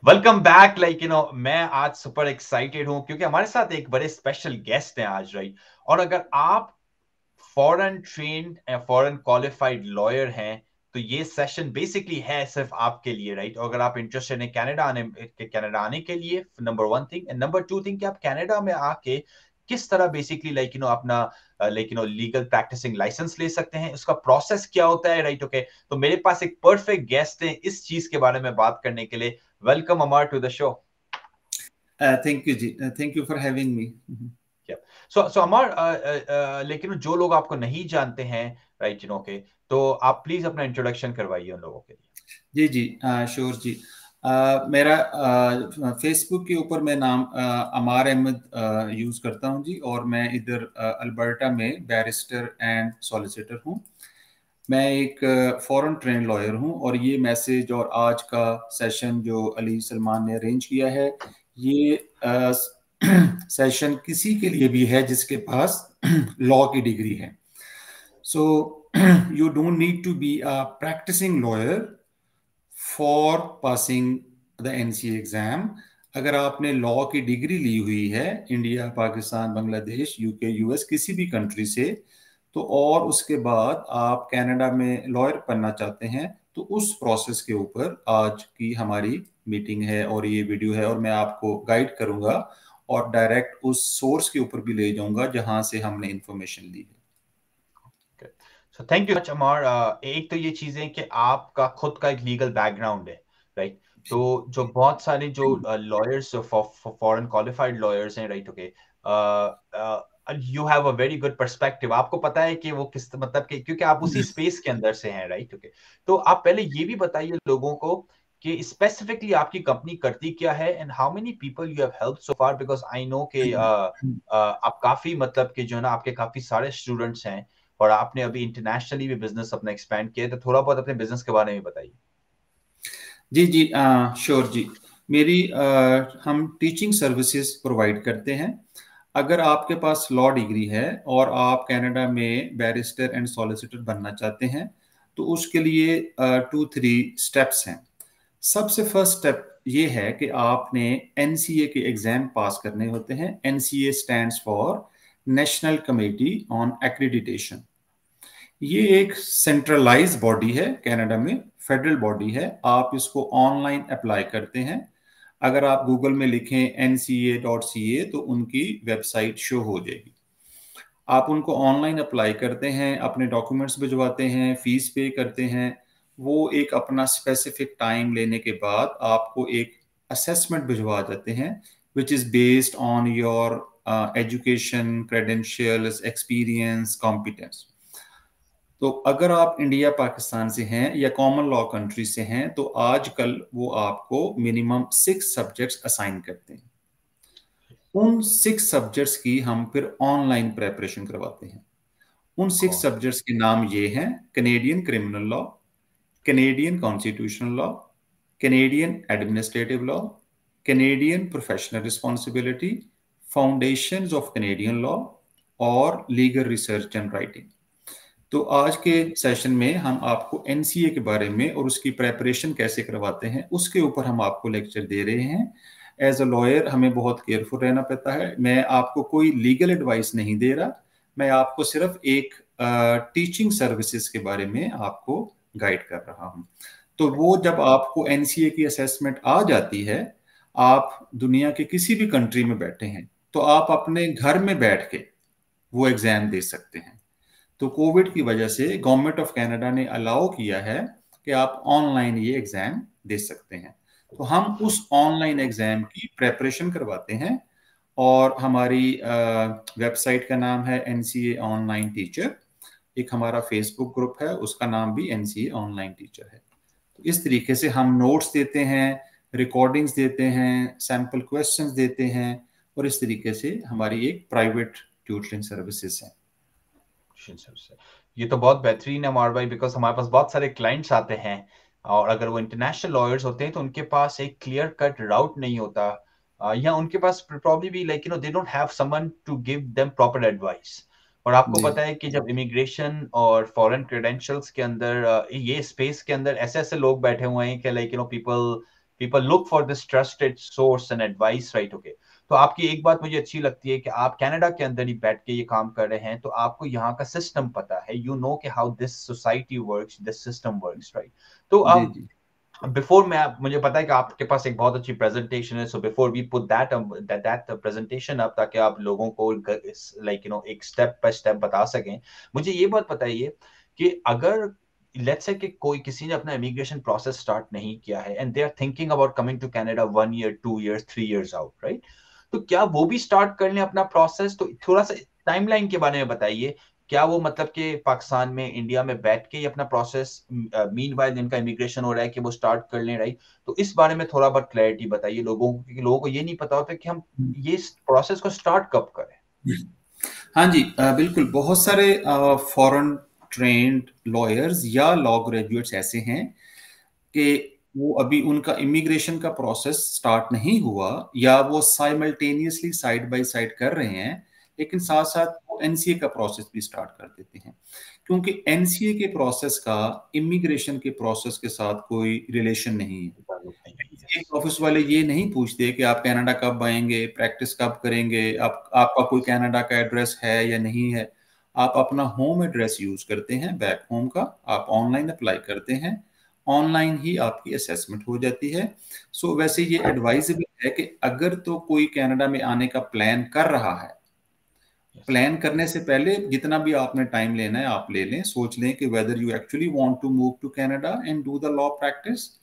Welcome back. मैं आज super excited हूं क्योंकि हमारे साथ एक बड़े स्पेशल गेस्ट हैं आज, राइट। और अगर आप foreign trained foreign qualified lawyer हैं तो ये सेशन बेसिकली है सिर्फ आपके लिए, राइट। और अगर आप इंटरेस्टेड हैं कनाडा आने के लिए, number one thing, and number two thing कि आप कनाडा में आके किस तरह बेसिकली अपना लीगल प्रैक्टिसिंग लाइसेंस ले सकते हैं, उसका प्रोसेस क्या होता है, राइट। ओके, तो मेरे पास एक परफेक्ट गेस्ट है इस चीज के बारे में बात करने के लिए। Welcome Amar to the show. Thank you, Ji. Thank you for having me. So Amar, लेकिन जो लोग आपको नहीं जानते हैं, राइट, के तो आप प्लीज अपना इंट्रोडक्शन करवाइए उन लोगों के लिए। जी जी, श्योर जी। मेरा फेसबुक के ऊपर मैं नाम अमार अहमद यूज़ करता हूं जी, और मैं इधर अल्बर्टा में बैरिस्टर एंड सॉलिसिटर हूं। मैं एक फॉरेन ट्रेन लॉयर हूं, और ये मैसेज और आज का सेशन जो अली सलमान ने अरेंज किया है, ये सेशन किसी के लिए भी है जिसके पास लॉ की डिग्री है। सो you don't need to be a practicing lawyer for passing the NCA exam. अगर आपने लॉ की डिग्री ली हुई है India, Pakistan, Bangladesh, UK, US, किसी भी कंट्री से, तो और उसके बाद आप कनाडा में लॉयर बनना चाहते हैं, तो उस प्रोसेस के ऊपर आज की हमारी मीटिंग है और ये वीडियो है, और मैं आपको गाइड करूंगा और डायरेक्ट उस सोर्स के ऊपर भी ले जाऊंगा जहां से हमने इंफॉर्मेशन ली है। सो थैंक यू मच अमर। एक तो ये चीजें कि आपका खुद का एक लीगल बैकग्राउंड है, राइट। तो जो बहुत सारे जो लॉयर्स, फॉरेन क्वालिफाइड लॉयर्स हैं, right, okay, you have a very good perspective. आपको पता है कि वो किस मतलब कि क्योंकि आप उसी स्पेस के अंदर से हैं, राइट, ओके। तो आप पहले ये भी बताइए लोगों को कि स्पेसिफिकली आपकी कंपनी करती क्या है and how many people you have helped so far, because I know कि आप काफी मतलब कि जो है ना आपके काफी सारे स्टूडेंट्स हैं और आपने अभी इंटरनेशनली भी बिजनेस अपना एक्सपैंड किया है, तो थोड़ा बहुत अपने बिजनेस के बारे में बताइए। जी जी, श्योर जी। हम टीचिंग सर्विसेज प्रोवाइड करते हैं। अगर आपके पास लॉ डिग्री है और आप कनाडा में बैरिस्टर एंड सॉलिसिटर बनना चाहते हैं, तो उसके लिए 2-3 स्टेप्स हैं। सबसे फर्स्ट स्टेप ये है कि आपने एनसीए के एग्जाम पास करने होते हैं। NCA stands for national committee on accreditation. ये एक सेंट्रलाइज बॉडी है कनाडा में, फेडरल बॉडी है। आप इसको ऑनलाइन अप्लाई करते हैं। अगर आप गूगल में लिखें nca.ca तो उनकी वेबसाइट शो हो जाएगी। आप उनको ऑनलाइन अप्लाई करते हैं, अपने डॉक्यूमेंट्स भिजवाते हैं, फीस पे करते हैं। वो एक अपना स्पेसिफिक टाइम लेने के बाद आपको एक असेसमेंट भिजवा देते हैं, which is based on your education, credentials, experience, competence. तो अगर आप इंडिया, पाकिस्तान से हैं या कॉमन लॉ कंट्री से हैं, तो आजकल वो आपको मिनिमम 6 सब्जेक्ट्स असाइन करते हैं। उन 6 सब्जेक्ट्स की हम फिर ऑनलाइन प्रेपरेशन करवाते हैं। उन 6 सब्जेक्ट्स के नाम ये हैं: Canadian criminal law, Canadian constitutional law, Canadian administrative law, Canadian professional responsibility, foundations of Canadian law, और लीगल रिसर्च एंड राइटिंग। तो आज के सेशन में हम आपको एनसीए के बारे में और उसकी प्रेपरेशन कैसे करवाते हैं, उसके ऊपर हम आपको लेक्चर दे रहे हैं। एज अ लॉयर हमें बहुत केयरफुल रहना पड़ता है। मैं आपको कोई लीगल एडवाइस नहीं दे रहा, मैं आपको सिर्फ एक टीचिंग सर्विसेज के बारे में आपको गाइड कर रहा हूं। तो वो जब आपको एनसीए की असेसमेंट आ जाती है, आप दुनिया के किसी भी कंट्री में बैठे हैं, तो आप अपने घर में बैठ के वो एग्जाम दे सकते हैं। तो कोविड की वजह से गवर्नमेंट ऑफ कनाडा ने अलाउ किया है कि आप ऑनलाइन ये एग्जाम दे सकते हैं। तो हम उस ऑनलाइन एग्जाम की प्रेपरेशन करवाते हैं, और हमारी वेबसाइट का नाम है एनसीए ऑनलाइन टीचर। एक हमारा फेसबुक ग्रुप है, उसका नाम भी एनसीए ऑनलाइन टीचर है। तो इस तरीके से हम नोट्स देते हैं, रिकॉर्डिंग्स देते हैं, सैम्पल क्वेश्चंस देते हैं, और इस तरीके से हमारी एक प्राइवेट ट्यूटरिंग सर्विसेज है। ये तो बहुत बेहतरीन है अमर भाई, बिकॉज हमारे पास बहुत सारे क्लाइंट्स आते हैं और अगर वो इंटरनेशनल लॉयर्स होते हैं तो उनके पास एक क्लियर कट राउट नहीं होता, या उनके पास प्रॉब्लम भी they don't have someone to give them proper advice. और आपको जी पता है कि जब इमिग्रेशन और फॉरेन क्रेडेंशियल्स के अंदर ये स्पेस के अंदर ऐसे ऐसे लोग बैठे हुए हैं कि people people look for this trusted source and advice, right? Okay, तो आपकी एक बात मुझे अच्छी लगती है कि आप कनाडा के अंदर ही बैठ के ये काम कर रहे हैं, तो आपको यहाँ का सिस्टम पता है, यू नो कि how this society works, this system works, right? तो जी अब जी बिफोर मैं, मुझे पता है कि आपके पास एक बहुत अच्छी प्रेजेंटेशन है, so before we put that that presentation up, ताकि आप लोगों को लाइक एक स्टेप बाय स्टेप बता सकें, मुझे ये बात बताइए कि अगर लेट्स से कि कोई किसी ने अपना इमिग्रेशन प्रोसेस स्टार्ट नहीं किया है and they are thinking about coming to Canada 1 year, 2 years, 3 years out, right? तो क्या वो भी स्टार्ट कर लें अपना प्रोसेस? तो थोड़ा सा टाइमलाइन के बारे में बताइए। क्या वो मतलब कि पाकिस्तान में, इंडिया में बैठ के ही अपना प्रोसेस, मीनवाइल इनका इमिग्रेशन हो रहा है, कि वो स्टार्ट कर लें, राइट? तो इस बारे में थोड़ा बहुत क्लैरिटी बताइए लोगों को, क्योंकि लोगों को ये नहीं पता होता कि हम ये प्रोसेस को स्टार्ट कब करें। हाँ जी, बिल्कुल। बहुत सारे फॉरेन ट्रेंड लॉयर्स या लॉ ग्रेजुएट्स ऐसे हैं कि वो अभी उनका इमिग्रेशन का प्रोसेस स्टार्ट नहीं हुआ, या वो साइमल्टेनियसली साइड बाय साइड कर रहे हैं, लेकिन साथ साथ वो एनसीए का प्रोसेस भी स्टार्ट कर देते हैं, क्योंकि एनसीए के प्रोसेस का इमिग्रेशन के प्रोसेस के साथ कोई रिलेशन नहीं है। यस, ऑफिस वाले ये नहीं पूछते कि आप कनाडा कब आएंगे, प्रैक्टिस कब करेंगे, आपका कोई कनाडा का एड्रेस है या नहीं है। आप अपना होम एड्रेस यूज करते हैं, बैक होम का, आप ऑनलाइन अप्लाई करते हैं, ऑनलाइन ही आपकी असेसमेंट हो जाती है। सो वैसे ये एडवाइजेबल है कि अगर तो कोई कनाडा में आने का प्लान कर रहा है, यस, प्लान करने से पहले जितना भी आपने टाइम लेना है आप ले लें, सोच लें कि whether you actually want to move to Canada and do the law practice.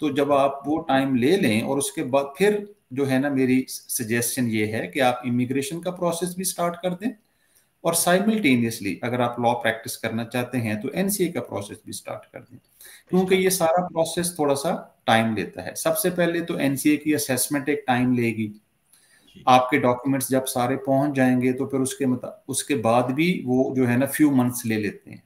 तो जब आप वो टाइम ले लें, और उसके बाद फिर जो है ना, मेरी सजेशन ये है कि आप इमिग्रेशन का प्रोसेस भी स्टार्ट कर दें, और साइमल्टेनियसली अगर आप लॉ प्रैक्टिस करना चाहते हैं तो एनसीए का प्रोसेस भी स्टार्ट कर दें, क्योंकि ये सारा प्रोसेस थोड़ा सा टाइम लेता है। सबसे पहले तो एनसीए की असेसमेंट एक टाइम लेगी, आपके डॉक्यूमेंट्स जब सारे पहुंच जाएंगे तो फिर उसके बाद भी वो जो है ना फ्यू मंथ्स ले लेते हैं।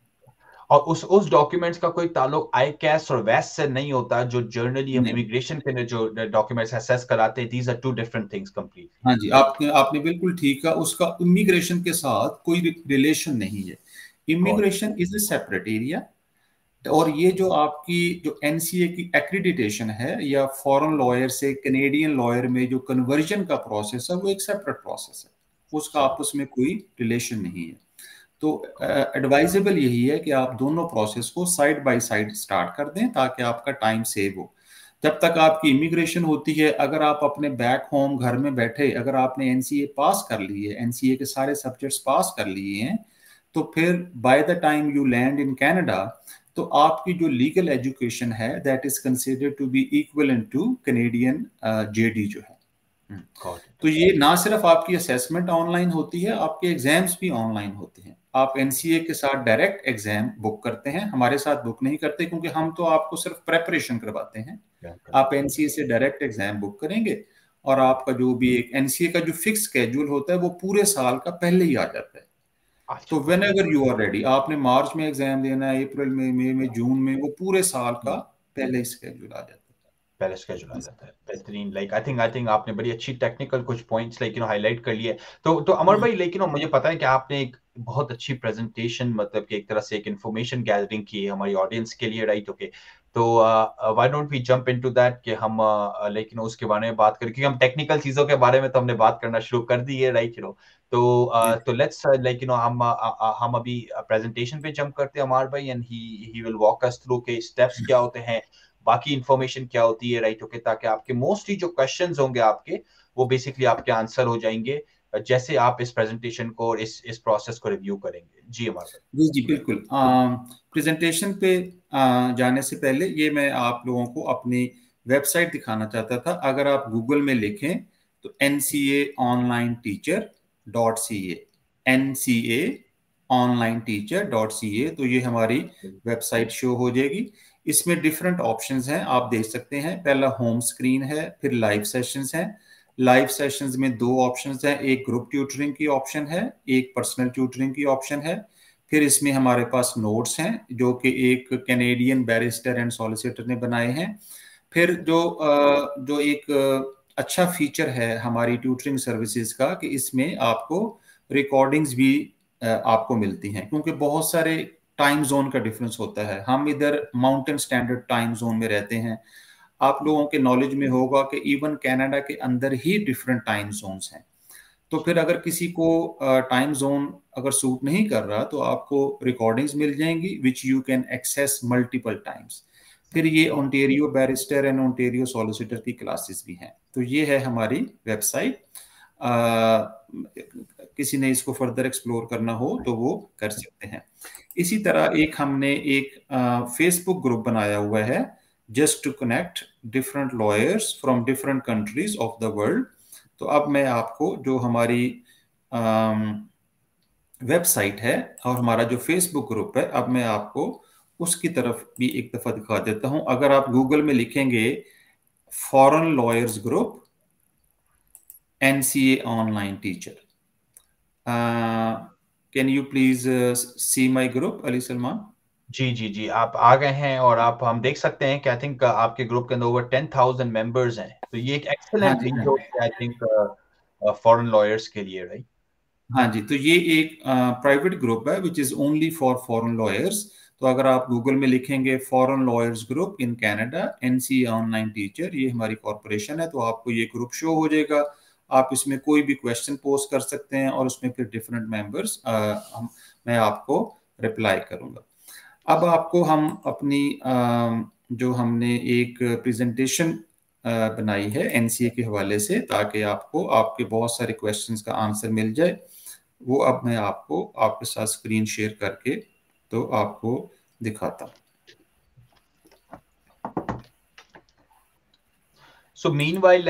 और उस डॉक्यूमेंट्स का कोई ताल्लुक आई कैश और वैस से नहीं होता, जो जर्नली हम नहीं, इमिग्रेशन के लिए जो डॉक्यूमेंट्स असेस कराते हैं, these are two different things completely. हाँ जी, आपने आपने बिल्कुल ठीक कहा, उसका इमिग्रेशन के साथ कोई रिलेशन नहीं है। Got immigration is a separate area, और ये जो आपकी जो एनसीए की एक्रीडिटेशन है, या फॉरेन लॉयर से कैनेडियन लॉयर में जो कन्वर्जन का प्रोसेस है, वो एक सेपरेट प्रोसेस है, उसका सही, आपस में कोई रिलेशन नहीं है। तो एडवाइजेबल यही है कि आप दोनों प्रोसेस को साइड बाय साइड स्टार्ट कर दें, ताकि आपका टाइम सेव हो। जब तक आपकी इमिग्रेशन होती है, अगर आप अपने बैक होम घर में बैठे, अगर आपने एनसीए पास कर ली है, एनसीए के सारे सब्जेक्ट्स पास कर लिए हैं, तो फिर by the time you land in Canada, तो आपकी जो लीगल एजुकेशन है that is considered to be equivalent to Canadian JD जो है। Got it. तो ये ना सिर्फ आपकी असेसमेंट ऑनलाइन होती है, आपके एग्जाम्स भी ऑनलाइन होते हैं। आप एनसीए के साथ डायरेक्ट एग्जाम बुक करते हैं, हमारे साथ बुक नहीं करते, क्योंकि हम तो आपको सिर्फ प्रेपरेशन करवाते हैं। आप एनसीए से डायरेक्ट एग्जाम बुक करेंगे, और आपका जो भी एक एनसीए का जो फिक्स स्केड्यूल होता है वो पूरे साल का पहले ही आ जाता है। तो अच्छा, whenever you are ready, आपने मार्च में एग्जाम देना है, अप्रैल में, मई में, जून में, वो पूरे साल का पहले ही स्केड्यूल आ जाता है। पहले स्केड्यूल आ जाता है। बेहतरीन, लाइक आई थिंक आपने बड़ी अच्छी टेक्निकल कुछ पॉइंट्स लाइक हाईलाइट कर लिए। तो अमर भाई, लेकिन मुझे पता है कि आपने एक बहुत अच्छी प्रेजेंटेशन, मतलब कि एक तरह से एक इंफॉर्मेशन गैदरिंग की है हमारी ऑडियंस के लिए, राइट? ओके, तो why don't we jump into that, कि हम लेकिन उसके बारे में बात करें, क्योंकि हम टेक्निकल चीजों के बारे में तो हमने बात करना शुरू कर दी है, राइट? जी तो लेट्स लाइक हम अभी प्रेजेंटेशन पे जंप करते हैं अमर भाई, and he will walk us through के स्टेप्स क्या होते हैं, बाकी इंफॉर्मेशन क्या होती है, राइट? ओके, ताकि आपके मोस्टली जो क्वेश्चंस होंगे आपके, वो बेसिकली आपके आंसर हो जाएंगे जैसे आप इस प्रेजेंटेशन को और इस प्रोसेस को रिव्यू करेंगे। जी अमर भाई। जी जी बिल्कुल। प्रेजेंटेशन पे जाने से पहले ये मैं आप लोगों को अपनी वेबसाइट दिखाना चाहता था। अगर आप गूगल में लिखें तो ncaonlineteacher.ca, ncaonlineteacher.ca, तो ये हमारी वेबसाइट शो हो जाएगी। इसमें डिफरेंट ऑप्शंस हैं, आप देख सकते हैं। पहला होम स्क्रीन है, फिर लाइव सेशंस हैं। लाइव सेशंस में दो ऑप्शंस हैं, एक ग्रुप ट्यूटरिंग की ऑप्शन है, एक पर्सनल ट्यूटरिंग की ऑप्शन है। फिर इसमें हमारे पास नोट्स हैं जो कि एक कैनेडियन बैरिस्टर एंड सॉलिसिटर ने बनाए हैं। फिर जो एक अच्छा फीचर है हमारी ट्यूटरिंग सर्विसेज का, कि इसमें आपको रिकॉर्डिंग्स भी आपको मिलती हैं, क्योंकि बहुत सारे टाइम जोन का डिफरेंस होता है। हम इधर माउंटेन स्टैंडर्ड टाइम जोन में रहते हैं, आप लोगों के नॉलेज में होगा कि इवन कनाडा के अंदर ही डिफरेंट टाइम जोन्स हैं। तो फिर अगर किसी को टाइम जोन अगर सूट नहीं कर रहा तो आपको रिकॉर्डिंग्स मिल जाएंगी which you can access multiple times. फिर ये Ontario barrister and Ontario solicitor की क्लासेस भी हैं। तो ये है हमारी वेबसाइट। किसी ने इसको फर्दर एक्सप्लोर करना हो तो वो कर सकते हैं। इसी तरह एक हमने एक फेसबुक ग्रुप बनाया हुआ है just to connect different lawyers from different countries of the world. तो अब मैं आपको जो हमारी वेबसाइट है और हमारा जो फेसबुक ग्रुप है, अब मैं आपको उसकी तरफ भी एक दफा दिखा देता हूं। अगर आप गूगल में लिखेंगे foreign lawyers group NCA online teacher, can you please see my group Ali Salman? जी जी जी, आप आ गए हैं और आप हम देख सकते हैं कि आई थिंक आपके ग्रुप के अंदर ओवर 10,000 मेंबर्स हैं। तो ये एक हाँ एक्सेलेंट जी, हाँ रिसोर्स है आई थिंक फॉरेन लॉयर्स के लिए, राइट? हाँ जी। तो ये एक प्राइवेट ग्रुप है which is only for foreign lawyers. तो अगर आप गूगल में लिखेंगे foreign lawyers group in Canada NCA online teacher, ये हमारी कॉरपोरेशन है, तो आपको ये ग्रुप शो हो जाएगा। आप इसमें कोई भी क्वेश्चन पोस्ट कर सकते हैं और उसमें फिर डिफरेंट मेंबर्स मैं आपको रिप्लाई करूंगा। अब आपको हम अपनी जो हमने एक प्रेजेंटेशन बनाई है एनसीए के हवाले से, ताकि आपको आपके बहुत सारे क्वेश्चंस का आंसर मिल जाए, वो अब मैं आपको आपके साथ स्क्रीन शेयर करके तो आपको दिखाता हूँ। सो मीनवाइल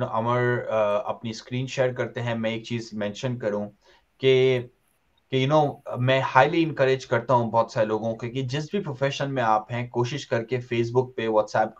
अमर अपनी स्क्रीन शेयर करते हैं। मैं एक चीज मेंशन करूं कि मैं हाईली इंकरेज करता हूं बहुत सारे लोगों को कि जिस भी प्रोफेशन में आप हैं, कोशिश करके फेसबुक पे, व्हाट्सएप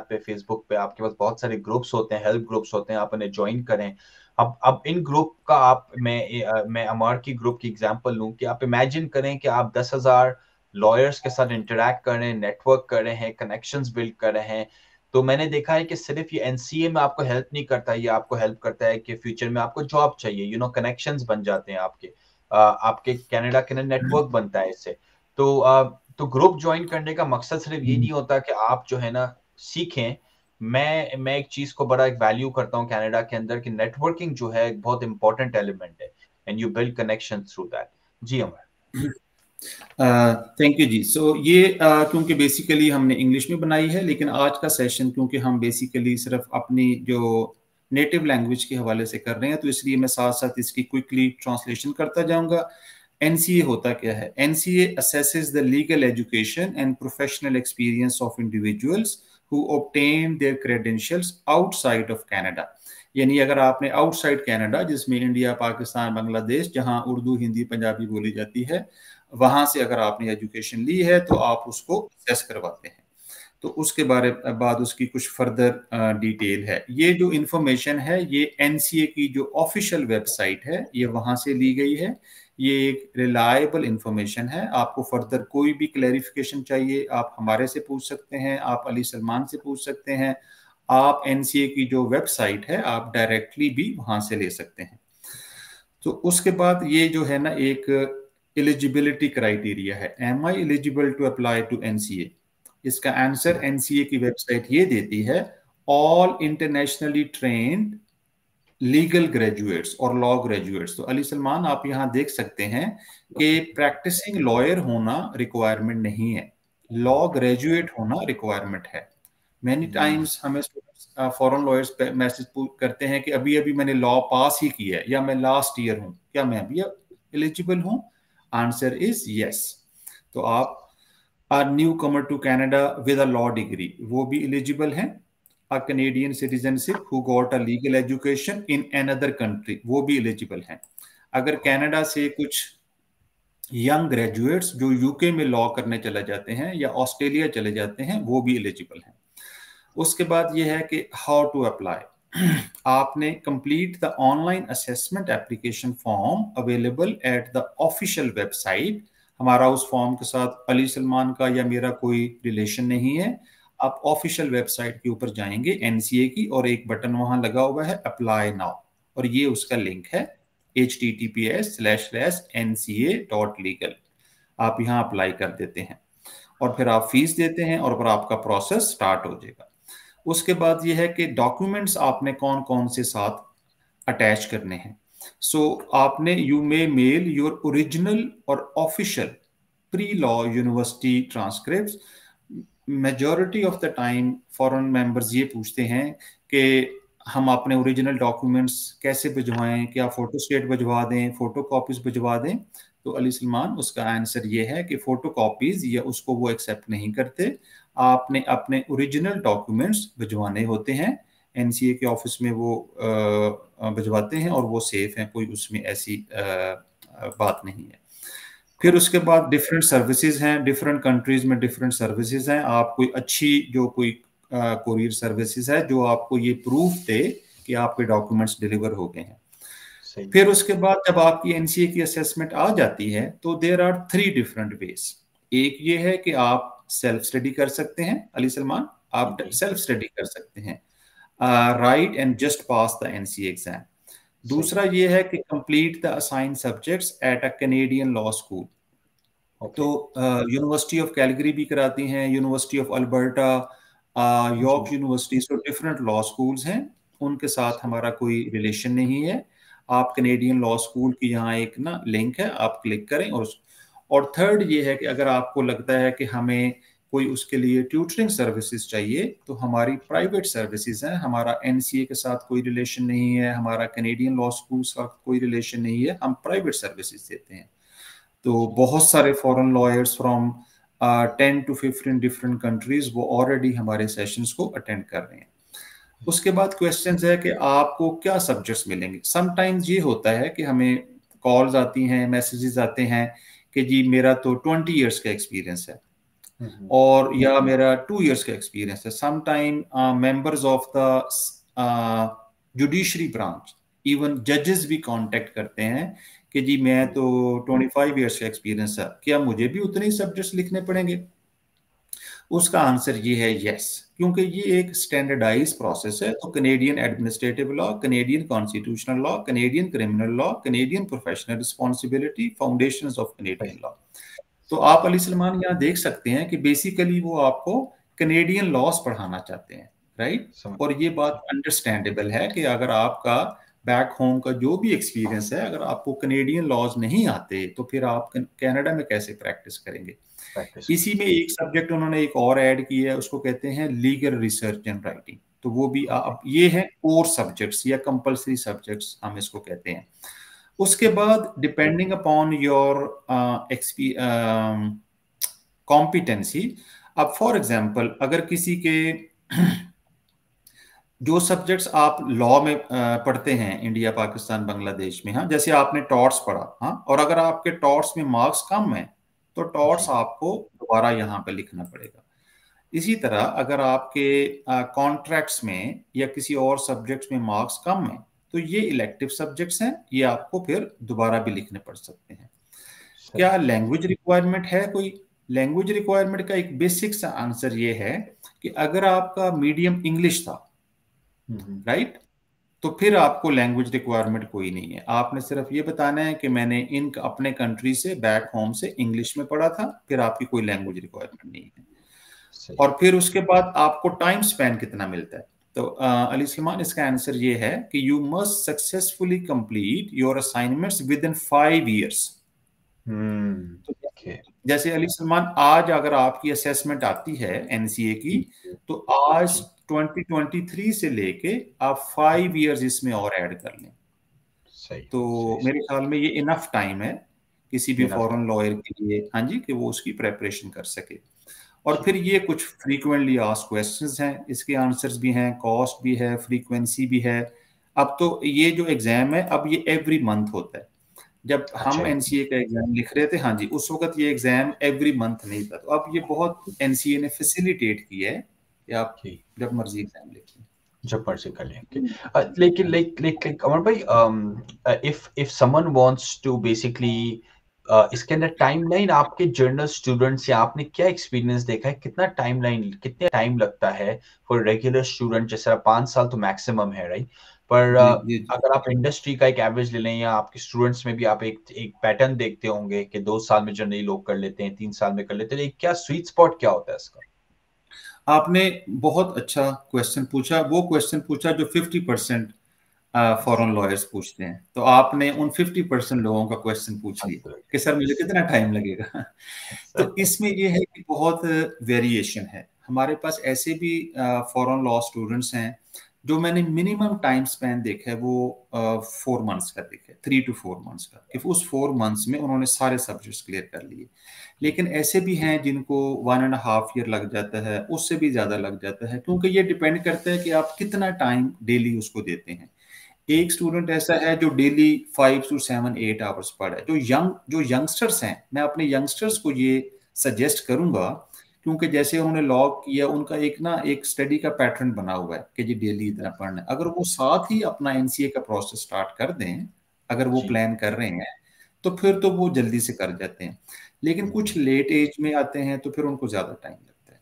पे, फेसबुक पे आपके पास बहुत सारे ग्रुप्स होते हैं, हेल्प ग्रुप्स होते हैं, आप उन्हें ज्वाइन करें। अब इन ग्रुप का मैं अमर की ग्रुप की एग्जांपल लूं कि आप इमेजिन करें कि आप 10,000 लॉयर्स के साथ इंटरेक्ट कर रहे हैं, नेटवर्क कर रहे हैं, कनेक्शंस बिल्ड कर रहे हैं। तो मैंने देखा है कि सिर्फ ये एनसीए में आपको हेल्प नहीं करता, ये आपको हेल्प करता है कि फ्यूचर में आपको जॉब चाहिए, कनेक्शंस बन जाते हैं आपके, आपके कनाडा के नेटवर्क बनता है इससे। तो ग्रुप ज्वाइन करने का मकसद सिर्फ ये नहीं होता कि आप जो है ना सीखें। मैं एक चीज को बड़ा एक वैल्यू करता हूँ कनाडा के अंदर कि नेटवर्किंग जो है एक बहुत इंपॉर्टेंट एलिमेंट है, and you build connection through that. जी अमर। थैंक यू जी। सो ये क्योंकि बेसिकली हमने इंग्लिश में बनाई है, लेकिन आज का सेशन क्योंकि हम बेसिकली सिर्फ अपनी जो नेटिव लैंग्वेज के हवाले से कर रहे हैं, तो इसलिए मैं साथ साथ इसकी क्विकली ट्रांसलेशन करता जाऊंगा। एनसीए होता क्या है? NCA assesses the legal education and professional experience of individuals who obtain their credentials outside of Canada. यानी अगर आपने आउटसाइड कनाडा, जिसमें इंडिया, पाकिस्तान, बांग्लादेश, जहां उर्दू, हिंदी, पंजाबी बोली जाती है, वहां से अगर आपने एजुकेशन ली है तो आप उसको असेस करवाते हैं। तो उसके बाद उसकी कुछ फर्दर डिटेल है। ये जो इंफॉर्मेशन है ये एनसीए की जो ऑफिशियल वेबसाइट है ये वहां से ली गई है। ये एक रिलायबल इंफॉर्मेशन है। आपको फर्दर कोई भी क्लैरिफिकेशन चाहिए आप हमारे से पूछ सकते हैं, आप अली सलमान से पूछ सकते हैं, आप एनसीए की जो वेबसाइट है आप डायरेक्टली भी वहां से ले सकते हैं। तो उसके बाद ये जो है ना एक एलिजिबिलिटी क्राइटेरिया है, am I eligible to apply to NCA. इसका आंसर एनसीए की वेबसाइट ये देती है, all internationally trained legal graduates और लॉ ग्रेजुएट्स। तो अली सलमान आप यहाँ देख सकते हैं कि प्रैक्टिसिंग लॉयर होना रिक्वायरमेंट नहीं है, लॉ ग्रेजुएट होना रिक्वायरमेंट है। मैनी टाइम्स हमें फॉरेन लॉयर्स मैसेज करते हैं कि अभी अभी मैंने लॉ पास ही किया है या मैं लास्ट ईयर हूं, क्या मैं अभी एलिजिबल हूं? Answer is yes. तो आप are newcomer to Canada with a law degree, वो भी एलिजिबल हैं। A Canadian citizenship who got a legal education in another country, वो भी एलिजिबल हैं। अगर कनाडा से कुछ यंग ग्रेजुएट्स जो यूके में लॉ करने चले जाते हैं या ऑस्ट्रेलिया चले जाते हैं, वो भी एलिजिबल हैं। उसके बाद ये है कि हाउ टू अप्लाई। आपने complete the online assessment application form available at the official website. हमारा उस फॉर्म के साथ अली सलमान का या मेरा कोई रिलेशन नहीं है। आप ऑफिशियल वेबसाइट के ऊपर जाएंगे एनसीए की, और एक बटन वहां लगा हुआ है अप्लाई नाउ, और ये उसका लिंक है https//nca.legal। आप यहाँ अप्लाई कर देते हैं। और फिर आप फीस देते हैं और फिर आपका प्रोसेस स्टार्ट हो जाएगा। उसके बाद ये है कि डॉक्यूमेंट्स आपने कौन कौन से साथ अटैच करने हैं। सो आपने you may mail your original और official pre law university transcript. Majority of the time foreign members ये पूछते हैं कि हम अपने ओरिजिनल डॉक्यूमेंट्स कैसे भिजवाएं, क्या फोटो स्टेट भिजवा दें, फोटो कॉपीज भिजवा दें। तो अली सलमान उसका आंसर ये है कि फोटो कॉपीज या उसको वो एक्सेप्ट नहीं करते। आपने अपने ओरिजिनल डॉक्यूमेंट्स भिजवाने होते हैं, एनसीए के ऑफिस में वो भिजवाते हैं और वो सेफ हैं, कोई उसमें ऐसी बात नहीं है। फिर उसके बाद डिफरेंट सर्विसेज हैं, डिफरेंट कंट्रीज में डिफरेंट सर्विसेज हैं। आप कोई अच्छी जो कोई कोरियर सर्विसेज है जो आपको ये प्रूफ दे कि आपके डॉक्यूमेंट्स डिलीवर हो गए हैं। फिर उसके बाद जब आपकी एनसीए की असेसमेंट आ जाती है तो देयर आर 3 डिफरेंट वेज। एक ये है कि आप सेल्फ स्टडी कर सकते हैं अली सलमान, आप सेल्फ स्टडी कर सकते हैं, right and just pass the NCA exam. दूसरा ये है कि complete the assign subjects at a Canadian law school. तो यूनिवर्सिटी ऑफ कैलगरी भी कराती हैं, university of Alberta, York university, तो डिफरेंट लॉ स्कूल्स हैं, उनके साथ हमारा कोई रिलेशन नहीं है। आप कैनेडियन लॉ स्कूल की यहाँ एक ना लिंक है, आप क्लिक करें। और थर्ड ये है कि अगर आपको लगता है कि हमें कोई उसके लिए ट्यूटरिंग सर्विसेज चाहिए तो हमारी प्राइवेट सर्विसेज हैं, हमारा एनसीए के साथ कोई रिलेशन नहीं है, हमारा कैनेडियन लॉ स्कूल के साथ कोई रिलेशन नहीं है, हम प्राइवेट सर्विसेज देते हैं। तो बहुत सारे foreign lawyers from 10 to 15 different countries वो ऑलरेडी हमारे सेशंस को अटेंड कर रहे हैं। उसके बाद क्वेश्चंस है कि आपको क्या सब्जेक्ट्स मिलेंगे। समटाइम्स ये होता है कि हमें कॉल्स आती हैं, मैसेजेस आते हैं कि जी मेरा तो 20 इयर्स का एक्सपीरियंस है और या मेरा 2 इयर्स का एक्सपीरियंस है। Sometime members of the judiciary branch, even जजेस भी कांटेक्ट करते हैं कि जी मैं तो 25 इयर्स का एक्सपीरियंस है, क्या मुझे भी उतने ही सब्जेक्ट्स लिखने पड़ेंगे? उसका आंसर ये है यस, क्योंकि ये एक स्टैंडर्डाइज प्रोसेस है। तो Canadian administrative law, Canadian constitutional law, Canadian criminal law, Canadian professional responsibility, foundations of Canadian law. तो आप अली सलमान यहाँ देख सकते हैं कि बेसिकली वो आपको कैनेडियन लॉस पढ़ाना चाहते हैं, राइट। और ये बात अंडरस्टैंडेबल है कि अगर आपका बैक होम का जो भी एक्सपीरियंस है, अगर आपको कैनेडियन लॉज नहीं आते तो फिर आप कनाडा में कैसे प्रैक्टिस करेंगे। इसी में एक सब्जेक्ट उन्होंने एक और ऐड किया है, उसको कहते हैं लीगल रिसर्च एंड राइटिंग। तो वो भी आप ये है कोर सब्जेक्ट्स या कंपल्सरी सब्जेक्ट्स हम इसको कहते हैं। उसके बाद डिपेंडिंग अपॉन योर कॉम्पिटेंसी, अब फॉर एग्जांपल अगर किसी के जो सब्जेक्ट्स आप लॉ में पढ़ते हैं इंडिया, पाकिस्तान, बांग्लादेश में, हाँ, जैसे आपने टॉर्ट्स पढ़ा, हाँ, और अगर आपके टॉर्ट्स में मार्क्स कम है तो टॉर्ट्स आपको दोबारा यहाँ पे लिखना पड़ेगा। इसी तरह अगर आपके कॉन्ट्रैक्ट्स में या किसी और सब्जेक्ट्स में मार्क्स कम है तो ये इलेक्टिव सब्जेक्ट्स हैं, ये आपको फिर दोबारा भी लिखने पड़ सकते हैं। क्या लैंग्वेज रिक्वायरमेंट है कोई? लैंग्वेज रिक्वायरमेंट का एक बेसिक सा आंसर ये है कि अगर आपका मीडियम इंग्लिश था, राइट, तो फिर आपको लैंग्वेज रिक्वायरमेंट कोई नहीं है। आपने सिर्फ ये बताना है कि मैंने इन अपने कंट्री से बैक होम से इंग्लिश में पढ़ा था, फिर आपकी कोई लैंग्वेज रिक्वायरमेंट नहीं है। और फिर उसके बाद आपको टाइम स्पैन कितना मिलता है। तो अली सलमान इसका आंसर ये है कि you must successfully complete your assignments with in 5 years। जैसे अली सलमान आज अगर आपकी असेसमेंट आती है एनसीए की, तो आज 2023 से लेके आप 5 years इसमें और ऐड कर लें। तो मेरे ख्याल में ये इनफ टाइम है किसी भी फॉरेन लॉयर के लिए, हाँ जी, कि वो उसकी प्रेपरेशन कर सके। और फिर ये कुछ फ्रीक्वेंटली आस्क्ड क्वेश्चंस हैं, इसके आंसर्स भी हैं, कॉस्ट भी है, फ्रीक्वेंसी भी है। अब तो ये जो एग्जाम है अब ये एवरी मंथ होता है। जब हम एनसीए का एग्जाम लिख रहे थे, हाँ जी, उस वक्त ये एग्जाम एवरी मंथ नहीं था। तो अब ये बहुत एनसीए ने फैसिलिटेट किया है कि आप जब मर्जी एग्जाम लिखें, जब मर्जी कर लें। लेकिन लाइक अमर भाई, if someone wants to basically इसके अंदर टाइमलाइन आपके जर्नल स्टूडेंट्स या आपने क्या एक्सपीरियंस देखा है, कितना टाइमलाइन, कितने टाइम लगता है फॉर रेगुलर स्टूडेंट? जैसे 5 साल तो मैक्सिमम है, राइट? पर जी जी जी। अगर आप इंडस्ट्री का एक एवरेज ले लें या आपके स्टूडेंट्स में भी आप एक पैटर्न देखते होंगे कि 2 साल में जनरली लोग कर लेते हैं, 3 साल में कर लेते हैं, क्या स्वीट स्पॉट क्या होता है इसका? आपने बहुत अच्छा क्वेश्चन पूछा, वो क्वेश्चन पूछा जो 50% फॉरेन लॉयर्स पूछते हैं। तो आपने उन 50% लोगों का क्वेश्चन पूछ लिया कि सर मुझे कितना टाइम लगेगा। तो इसमें ये है कि बहुत वेरिएशन है। हमारे पास ऐसे भी फॉरेन लॉ स्टूडेंट्स हैं जो मैंने मिनिमम टाइम स्पैन देखा है वो 4 मंथ्स का देखा है, 3 to 4 मंथ्स का, कि उस 4 मंथ्स में उन्होंने सारे सब्जेक्ट्स क्लियर कर लिए। लेकिन ऐसे भी हैं जिनको 1.5 year लग जाता है, उससे भी ज्यादा लग जाता है, क्योंकि ये डिपेंड करता है कि आप कितना टाइम डेली उसको देते हैं। एक स्टूडेंट ऐसा है जो डेली 5 to 7 8 आवर्स पढ़ा है। जो यंगस्टर्स हैं, मैं अपने यंगस्टर्स को ये सजेस्ट करूंगा, क्योंकि जैसे उन्होंने लॉ किया, उनका एक स्टडी का पैटर्न बना हुआ है कि जी डेली इतना पढ़ना है। अगर वो साथ ही अपना एनसीए का प्रोसेस स्टार्ट कर दें, अगर वो जी। प्लान कर रहे हैं, तो फिर तो वो जल्दी से कर जाते हैं। लेकिन कुछ लेट एज में आते हैं तो फिर उनको ज्यादा टाइम लगता है।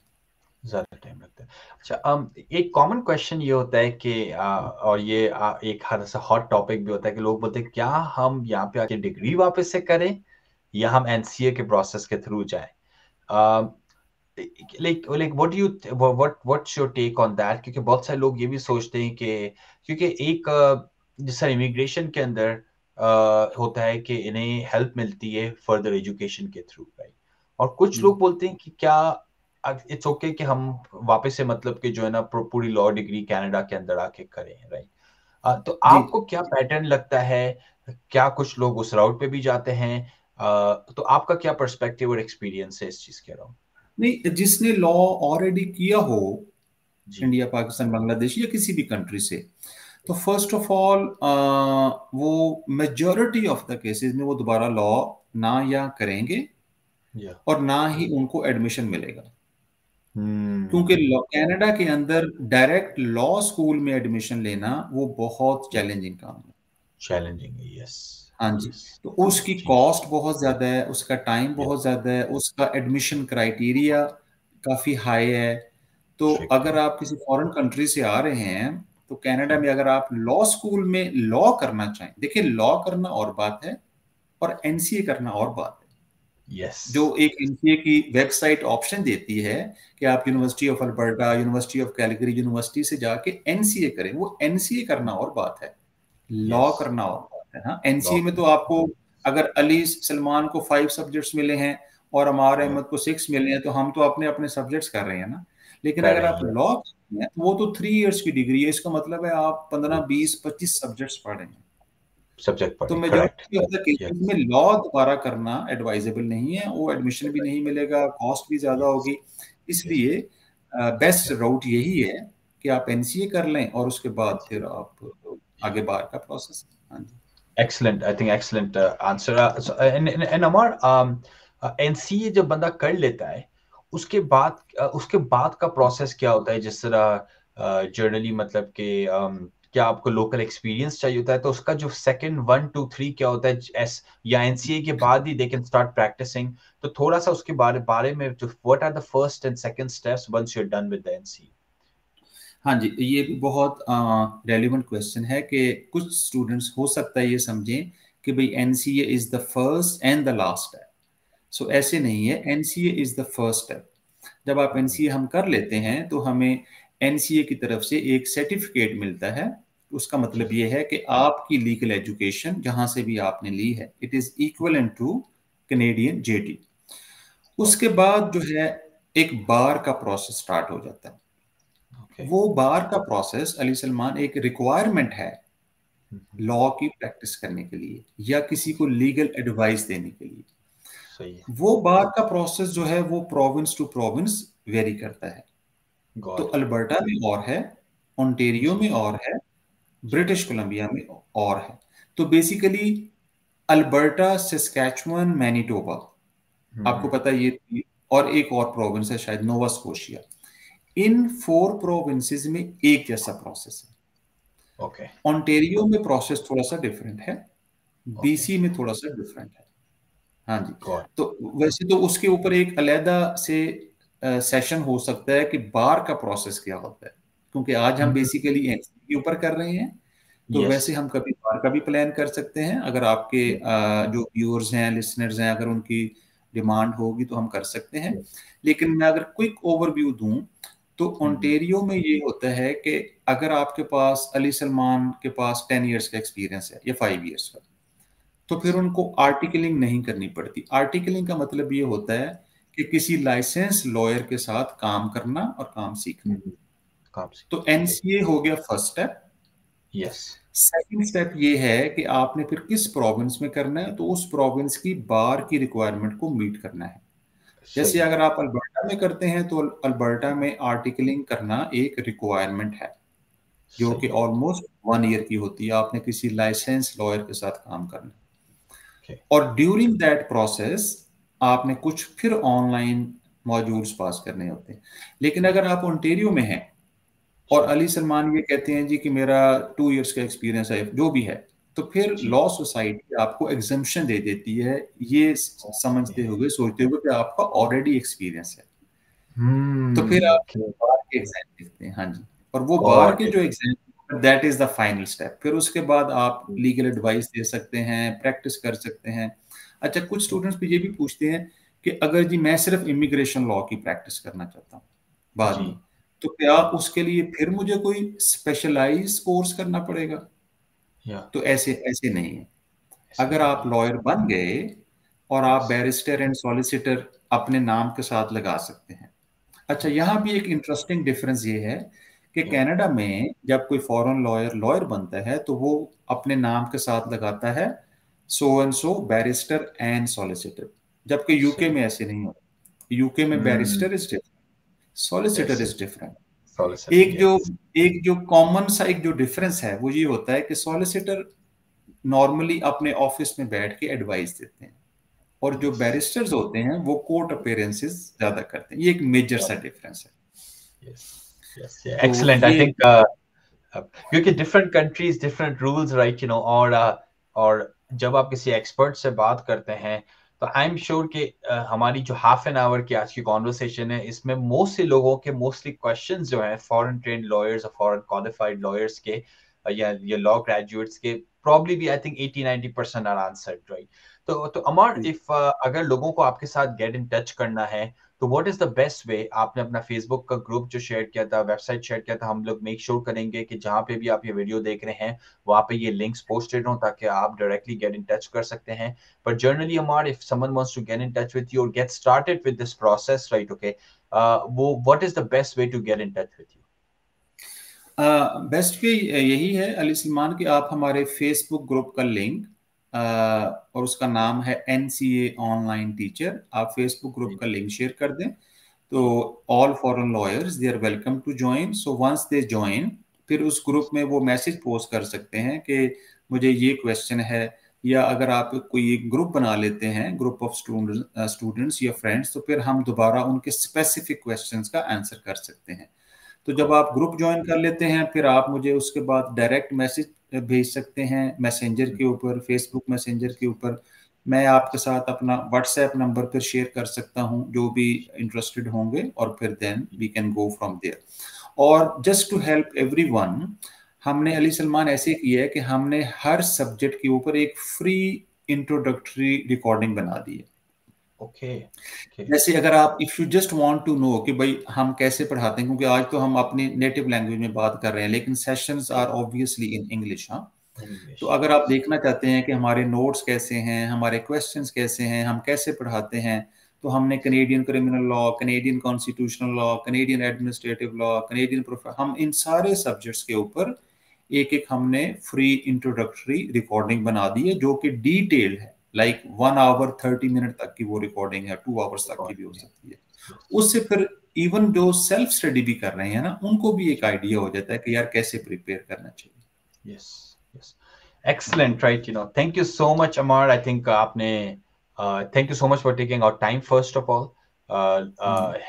ज्यादा टाइम लगता है। अच्छा, एक कॉमन क्वेश्चन ये होता है कि और ये एक हर से हॉट टॉपिक भी होता है कि लोग बोलते हैं क्या हम यहाँ पे आके डिग्री वापस से करें या हम एनसीए के प्रोसेस के थ्रू जाएं? Like what's your take on that? क्योंकि बहुत सारे लोग ये भी सोचते हैं कि क्योंकि एक जैसा इमिग्रेशन के अंदर होता है कि इन्हें हेल्प मिलती है फर्दर एजुकेशन के थ्रू, राइट? और कुछ लोग बोलते हैं कि क्या इट्स ओके कि हम वापस से मतलब कि जो है ना पूरी लॉ डिग्री कनाडा के अंदर आके करें, राइट? तो जी आपको क्या पैटर्न लगता है? क्या कुछ लोग उस राउट पे भी जाते हैं? तो आपका क्या पर्सपेक्टिव और एक्सपीरियंस है इस चीज के अराउंड? नहीं, जिसने लॉ ऑलरेडी किया हो जी। इंडिया, पाकिस्तान, बांग्लादेश या किसी भी कंट्री से, तो फर्स्ट ऑफ ऑल वो मेजॉरिटी ऑफ द केसेस में वो दोबारा लॉ ना या करेंगे या। और ना ही उनको एडमिशन मिलेगा। क्योंकि हम्म। कनाडा के अंदर डायरेक्ट लॉ स्कूल में एडमिशन लेना वो बहुत चैलेंजिंग काम है। चैलेंजिंग है, यस। हाँ जी। यस। तो उसकी जी। कॉस्ट बहुत ज़्यादा है, उसका टाइम या। बहुत ज़्यादा है, उसका एडमिशन क्राइटेरिया काफ़ी हाई है। तो स्ट्रिक्ट अगर है। आप किसी फॉरेन कंट्री से आ रहे हैं, तो कनाडा में अगर आप लॉ स्कूल में लॉ करना चाहें, देखिए लॉ करना और बात है और एनसीए करना और बात है। यस। जो एक एनसीए की वेबसाइट ऑप्शन देती है कि आप university of Alberta, university of Calgary university से जाके एनसीए करें, वो एनसीए करना और बात है, लॉ यस। करना और बात है। हाँ, एनसीए लॉ। में तो आपको, अगर अली सलमान को 5 सब्जेक्ट्स मिले हैं और अमार या। अहमद को 6 मिले हैं, तो हम तो अपने अपने सब्जेक्ट्स कर रहे हैं ना। लेकिन कर अगर रहे आप हैं। लॉ करते हैं, तो वो तो 3 years की डिग्री है। इसका मतलब है आप 15 20 25 सब्जेक्ट्स पढ़ रहे हैं। सब्जेक्ट तो पढ़े, correct. Majority of the cases yes. में लॉ दोबारा करना एडवाइजेबल नहीं है, वो एडमिशन भी नहीं मिलेगा, कॉस्ट भी ज्यादा यस। होगी। यस। इसलिए बेस्ट रूट यही है कि आप एनसीए कर लें और उसके बाद फिर आप आगे बाहर का प्रोसेस। हाँ जी। Excellent. I think excellent answer. And Amar, NCA जब बंदा कर लेता है उसके बाद का प्रोसेस क्या होता है? जिस तरह जर्नली मतलब कि क्या आपको लोकल एक्सपीरियंस चाहिए होता है, तो उसका जो सेकंड 1 2 3 क्या होता है? एस या एनसीए के बाद ही दे कैन स्टार्ट प्रैक्टिसिंग? तो थोड़ा सा उसके बारे में जो what are the first and second steps once you are done with the NCA? हाँ जी, ये भी बहुत रेलिवेंट क्वेश्चन है कि कुछ स्टूडेंट्स हो सकता है ये समझें कि भाई NCA is the first and the last step. So ऐसे नहीं है, NCA is the first step. जब आप एनसीए हम कर लेते हैं तो हमें एनसीए की तरफ से एक सर्टिफिकेट मिलता है। उसका जी। मतलब ये है कि आपकी लीगल एजुकेशन जहां से भी आपने ली है, it is equivalent two Canadian jetty. उसके ओके। बाद जो है एक बार का प्रोसेस स्टार्ट हो जाता है। ओके। वो बार का प्रोसेस अली सलमान एक रिक्वायरमेंट है लॉ की प्रैक्टिस करने के लिए या किसी को लीगल एडवाइस देने के लिए। सही है। वो बार का प्रोसेस जो है वो प्रोविंस टू प्रोविंस वेरी करता है। तो गॉट इट। अल्बर्टा में और है, ओंटेरियो जी। में और है, जी। ब्रिटिश कोलंबिया में और है। तो बेसिकली अल्बर्टा, सस्कैचुअन, मैनिटोबा, आपको हम्म। पता है ये, और एक और प्रोविंस है शायद नोवा स्कोशिया। इन 4 प्रोविंसेस में एक जैसा प्रोसेस है। ओके। ओंटेरियो में प्रोसेस थोड़ा सा डिफरेंट है, ओके। बीसी में थोड़ा सा डिफरेंट है। हाँ जी। गॉट। तो वैसे तो उसके ऊपर एक अलहदा से सेशन हो सकता है कि बार का प्रोसेस क्या होता है, क्योंकि आज हम बेसिकली एनसीए के ऊपर कर रहे हैं। तो यस। वैसे हम कभी बार का भी प्लान कर सकते हैं, अगर आपके जो व्यूअर्स हैं, लिसनर्स हैं, अगर उनकी डिमांड होगी तो हम कर सकते हैं। लेकिन मैं अगर क्विक ओवरव्यू दूं तो ओंटेरियो में ये होता है कि अगर आपके पास अली सलमान के पास 10 इयर्स का एक्सपीरियंस है या 5 इयर्स का, तो फिर उनको आर्टिकलिंग नहीं करनी पड़ती। आर्टिकलिंग का मतलब ये होता है कि किसी लाइसेंस लॉयर के साथ काम करना और काम सीखना। काम तो से। एनसीए हो गया first step. Yes. Second step ये है कि आपने फिर किस प्रोविंस में करना है, तो उस प्रोविंस की बार की रिक्वायरमेंट को मीट करना है। जैसे सही। अगर आप अल्बर्टा में करते हैं तो अल्बर्टा में आर्टिकलिंग करना एक रिक्वायरमेंट है, जो कि सही। ऑलमोस्ट 1 ईयर की होती है। आपने किसी लाइसेंस लॉयर के साथ काम करना है, ओके। और ड्यूरिंग दैट प्रोसेस आपने कुछ फिर ऑनलाइन मॉड्यूल्स पास करने होते हैं। लेकिन अगर आप ओंटेरियो में हैं और जी। अली सलमान ये कहते हैं जी कि मेरा 2 इयर्स का एक्सपीरियंस है, जो भी है, तो फिर जी। लॉ सोसाइटी आपको एग्जम्पशन दे देती है, ये समझते हुए, सोचते हुए कि आपका ऑलरेडी एक्सपीरियंस है। तो फिर आप ओके। बार के एग्जाम लिखते हैं। हाँ जी। और वो बार गॉट के इट। जो exam, that is the final step. फिर उसके बाद आप लीगल एडवाइस दे सकते हैं, प्रैक्टिस कर सकते हैं। अच्छा, कुछ स्टूडेंट्स भी ये भी पूछते हैं कि अगर जी मैं सिर्फ इमिग्रेशन लॉ की प्रैक्टिस करना चाहता हूँ बाद जी। में, तो क्या उसके लिए फिर मुझे कोई स्पेशलाइज कोर्स करना पड़ेगा? या। तो ऐसे ऐसे नहीं है। ऐसे अगर नहीं आप है। लॉयर बन गए और आप यस। बैरिस्टर एंड सॉलिसिटर अपने नाम के साथ लगा सकते हैं। अच्छा, यस। यहाँ भी एक इंटरेस्टिंग डिफरेंस ये है कि या। कनाडा में जब कोई फॉरेन लॉयर लॉयर बनता है तो वो अपने नाम के साथ लगाता है so and so barrister and solicitor, जबकि यूके सही। में ऐसे नहीं होता। यूके में barrister is different, yes. Solicitor is different. Solicitor. Yes. एक जो कॉमन सा एक जो डिफरेंस है वो ये होता है कि सॉलिसिटर नॉर्मली अपने ऑफिस में बैठ के एडवाइस देते हैं, और जो यस। बैरिस्टर्स होते हैं वो कोर्ट अपीयरेंसेस ज्यादा करते हैं। ये एक मेजर सा डिफरेंस है। यस। यस। तो एक्सीलेंट। आई ये थिंक क्योंकि different countries different rules, right, और जब आप किसी एक्सपर्ट से बात करते हैं तो आई एम श्योर कि हमारी जो हाफ एन आवर की आज की कॉन्वर्सेशन है इसमें मोस्टली लोगों के मोस्टली क्वेश्चंस जो हैं फॉरेन ट्रेंड लॉयर्स और फॉरेन क्वालिफाइड लॉयर्स के या लॉ ग्रेजुएट्स के प्रॉब्ली भी I think 80-90% are answered, right. तो अमर, इफ अगर लोगों को आपके साथ गेट इन टच करना है तो व्हाट इज द बेस्ट वे? आपने अपना फेसबुक का ग्रुप जो शेयर किया था, वेबसाइट शेयर किया था, हम लोग मेक श्योर करेंगे कि जहां पे भी आप ये वीडियो देख रहे हैं वहां पे ये लिंक्स पोस्टेड हो ताकि आप डायरेक्टली गेट इन टच कर सकते हैं। But generally Amar, if someone wants to get in touch with you और get started with this process, right, okay, वो what is the best way to get in touch with you? Best way यही है अली सलमान, कि आप हमारे Facebook group का link, और उसका नाम है एनसीए ऑनलाइन टीचर, आप फेसबुक ग्रुप जी। का लिंक शेयर कर दें तो जी। All foreign lawyers they are welcome to join. So once they join, फिर उस ग्रुप में वो मैसेज पोस्ट कर सकते हैं कि मुझे ये क्वेश्चन है, या अगर आप कोई एक ग्रुप बना लेते हैं, ग्रुप ऑफ स्टूडेंट्स या फ्रेंड्स, तो फिर हम दोबारा उनके स्पेसिफिक क्वेश्चंस का आंसर कर सकते हैं। तो जब आप ग्रुप ज्वाइन कर लेते हैं फिर आप मुझे उसके बाद डायरेक्ट मैसेज भेज सकते हैं मैसेंजर के ऊपर, फेसबुक मैसेंजर के ऊपर। मैं आपके साथ अपना व्हाट्सएप नंबर फिर शेयर कर सकता हूं जो भी इंटरेस्टेड होंगे, और फिर then we can go from there. और जस्ट टू हेल्प एवरीवन, हमने अली सलमान ऐसे किया है कि हमने हर सब्जेक्ट के ऊपर एक फ्री इंट्रोडक्टरी रिकॉर्डिंग बना दी है। ओके। ओके। जैसे अगर आप if you just want to know कि भाई हम कैसे पढ़ाते हैं, क्योंकि आज तो हम अपनी नेटिव लैंग्वेज में बात कर रहे हैं लेकिन sessions are obviously in English. हाँ, तो इंग्लिश। अगर आप देखना चाहते हैं कि हमारे नोट्स कैसे हैं, हमारे क्वेश्चंस कैसे हैं, हम कैसे पढ़ाते हैं, तो हमने Canadian criminal law, Canadian constitutional law, Canadian administrative law, Canadian professional, हम इन सारे सब्जेक्ट्स के ऊपर एक एक हमने फ्री इंट्रोडक्टरी रिकॉर्डिंग बना दी है, जो कि डिटेल्ड है। लाइक 1 आवर 30 मिनट तक की वो रिकॉर्डिंग है, 2 आवर्स तक की भी हो सकती है। उससे फिर इवन जो सेल्फ स्टडी भी कर रहे हैं ना, उनको भी एक आइडिया हो जाता है कि यार कैसे प्रिपेयर करना चाहिए। Yes. Yes. Excellent, right, thank you so much Amar. I think आपने thank you so much for taking our time first of all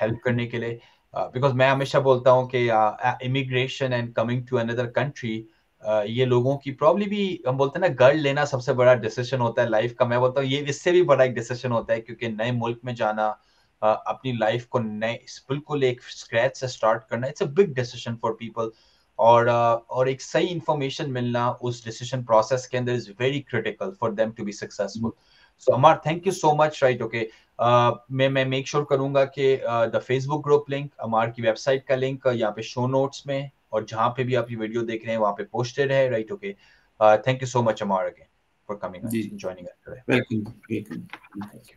help करने के लिए, बिकॉज मैं हमेशा बोलता हूँ कि immigration and coming to another country, ये लोगों की प्रॉब्ली भी, हम बोलते हैं ना, घर लेना सबसे बड़ा डिसीजन होता है लाइफ का। मैं बोलता हूँ ये इससे भी बड़ा एक डिसीजन होता है, क्योंकि नए मुल्क में जाना, अपनी लाइफ को नए बिल्कुल एक स्क्रैच से स्टार्ट करना, it's a big decision for people. और एक सही इंफॉर्मेशन मिलना उस डिसीजन प्रोसेस के अंदर is very critical for them to be successful. So Amar, thank you so much. Right, okay, मैं मेक श्योर करूंगा कि the Facebook group link, Amar की वेबसाइट का लिंक यहाँ पे शो नोट्स में और जहाँ पे भी आप ये वीडियो देख रहे हैं वहाँ पे पोस्टेड है. Right, okay, thank you so much Amar again for coming जी, joining us today. Welcome welcome. Thank you.